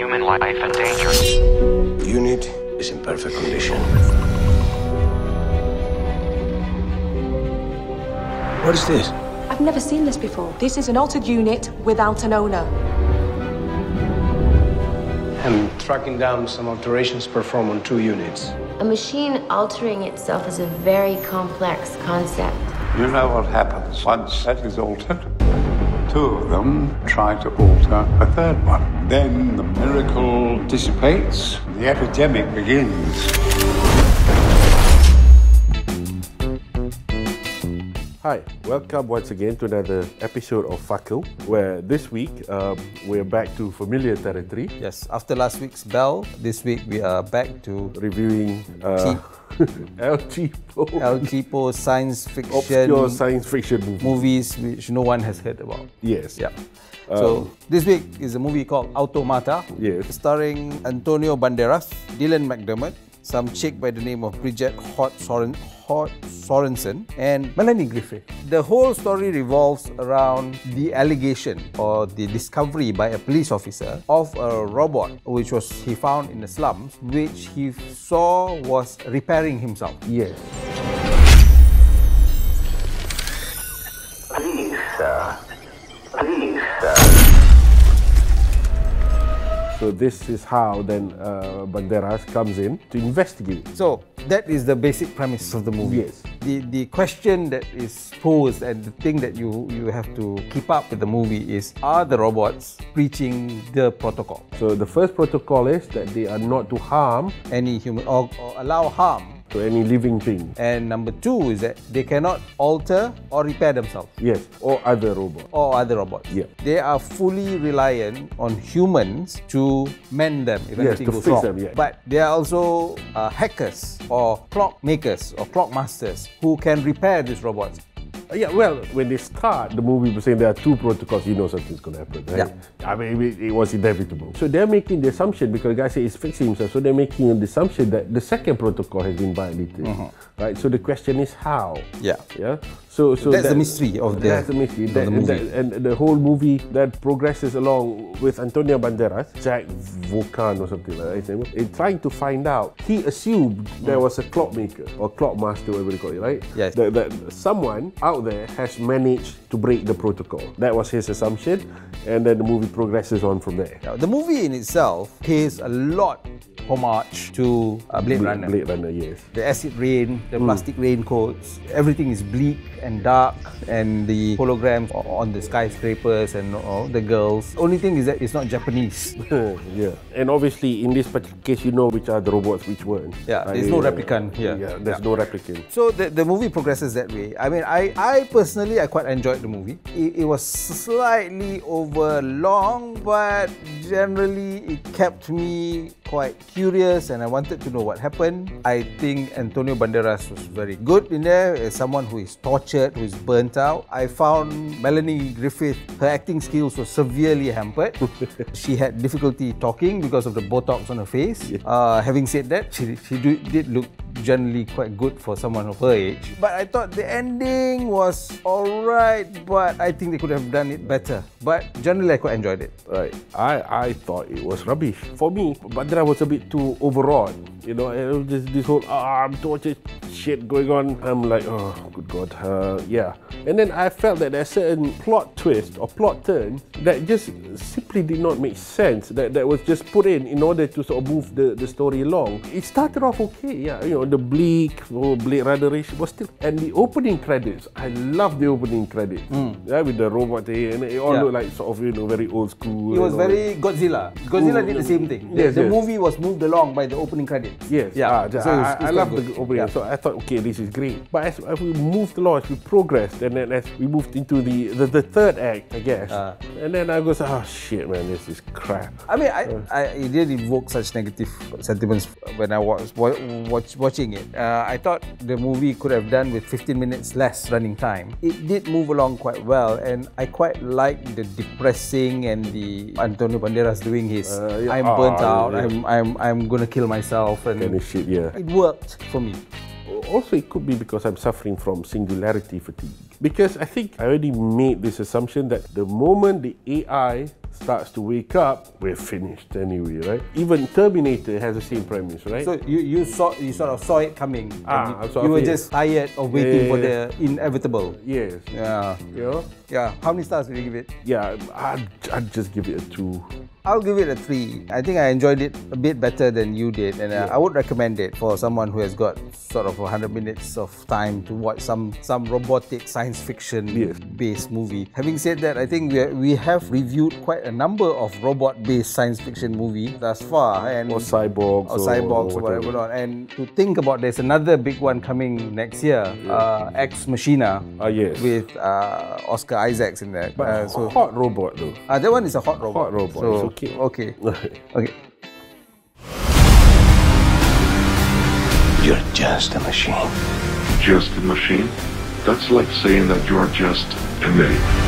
human life in danger. The unit is in perfect condition. What is this? I've never seen this before. This is an altered unit without an owner. I'm tracking down some alterations performed on 2 units. A machine altering itself is a very complex concept. You know what happens once that is altered? 2 of them try to alter a 3rd one. Then the miracle dissipates, the epidemic begins. Hi, welcome once again to another episode of Fakul, where this week we're back to familiar territory. Yes, after last week's Bell, this week we are back to Reviewing El Cheapo. El Cheapo science fiction, Obscure science fiction movies which no one has heard about. Yes. Yeah. So this week is a movie called Automata, Yes. starring Antonio Banderas, Dylan McDermott, some chick by the name of Bridget Sorensen, and Melanie Griffith. The whole story revolves around the allegation or the discovery by a police officer of a robot which he found in the slums, which he saw was repairing himself. Yes. Please, sir. Please, sir. So this is how then Banderas comes in to investigate. So that is the basic premise of the movie. Yes. The question that is posed and the thing that you have to keep up with the movie is, are the robots breaching the protocol? So the first protocol is that they are not to harm Any human or allow harm. to any living thing. And number 2 is that they cannot alter or repair themselves. Yes, or other robots. Or other robots. Yeah. They are fully reliant on humans to mend them if Yes, anything to goes fix wrong. them, yeah. But they are also hackers or clock makers or clock masters who can repair these robots. Yeah, well, when they start the movie, we're saying there are 2 protocols, you know something's going to happen, right? Yeah. I mean, it was inevitable. So they're making the assumption, because the guy said he's fixing himself, so they're making the assumption that the second protocol has been violated, right? So the question is how? Yeah. Yeah. So That's the mystery of the That's the mystery. of the movie. And the whole movie that progresses along with Antonio Banderas, Jack Vocan or something like that, in trying to find out. He assumed there was a clockmaker or clockmaster, whatever they call it, right? Yes. That someone out there has managed to break the protocol. That was his assumption, and then the movie progresses on from there. Now, the movie in itself pays a lot homage to Blade Runner. Blade Runner, yes. The acid rain, the plastic raincoats, everything is bleak and dark, and the holograms on the skyscrapers and the girls. Only thing is that it's not Japanese. Yeah. And obviously, in this particular case, you know which are the robots, which weren't. Yeah, there's no replicant here. Yeah, there's no replicant. So the movie progresses that way. I mean, I personally, I quite enjoyed the movie. It was slightly over long, but generally it kept me quite curious and I wanted to know what happened. I think Antonio Banderas was very good in there as someone who is tortured, who is burnt out. I found Melanie Griffith, her acting skills were severely hampered. She had difficulty talking because of the Botox on her face. Having said that, she did look generally quite good for someone of her age. But I thought the ending was alright, but I think they could have done it better. But generally, I quite enjoyed it. Right. I thought it was rubbish. For me, Bandera was a bit too overwrought. You know, and this whole I'm tortured shit going on. I'm like, oh, good God. Yeah. And then I felt that there's certain plot twist or plot turn that just simply did not make sense. That was just put in order to sort of move the story along. It started off okay, yeah. You know, the bleak, Blade Runner-ish was still. And the opening credits, I love the opening credits. Yeah, with the robot there, and it all looked like sort of, you know, very old school. It was very Godzilla. Godzilla did the same thing. Yes, the yes. movie was moved along by the opening credits. Yes, Yeah. so So I love quite the good. opening. Yeah. So I thought, okay, this is great. But as we moved along, as we progressed, and then as we moved into the third act, I guess, and then I goes, oh shit, man, this is crap. I mean, it did evoke such negative sentiments when I was watching it. I thought the movie could have done with 15 minutes less running time. It did move along quite well, and I quite liked the depressing and the Antonio Banderas doing his I'm burnt out, I'm gonna kill myself, and Kind of shit, yeah. it worked for me. Also, it could be because I'm suffering from singularity fatigue. Because I think I already made this assumption that the moment the AI starts to wake up, we're finished anyway, right? Even Terminator has the same premise, right? So you sort of saw it coming. You were just tired of waiting for the inevitable. Yes. Yeah. You know? Yeah. How many stars will you give it? Yeah, I'd just give it a 2. I'll give it a 3. I think I enjoyed it a bit better than you did, and I would recommend it for someone who has got sort of 100 minutes of time to watch some robotic science fiction based movie. Having said that, I think we have reviewed quite a number of robot based science fiction movies thus far, and Or cyborgs, or whatever not. And to think about, there's another big one coming next year, Ex Machina, yes. with Oscar Isaacs in that. But hot robot though. That one is a hot robot. Hot robot. So, It's okay. Okay. Okay. You're just a machine. Just a machine? That's like saying that you're just a myth.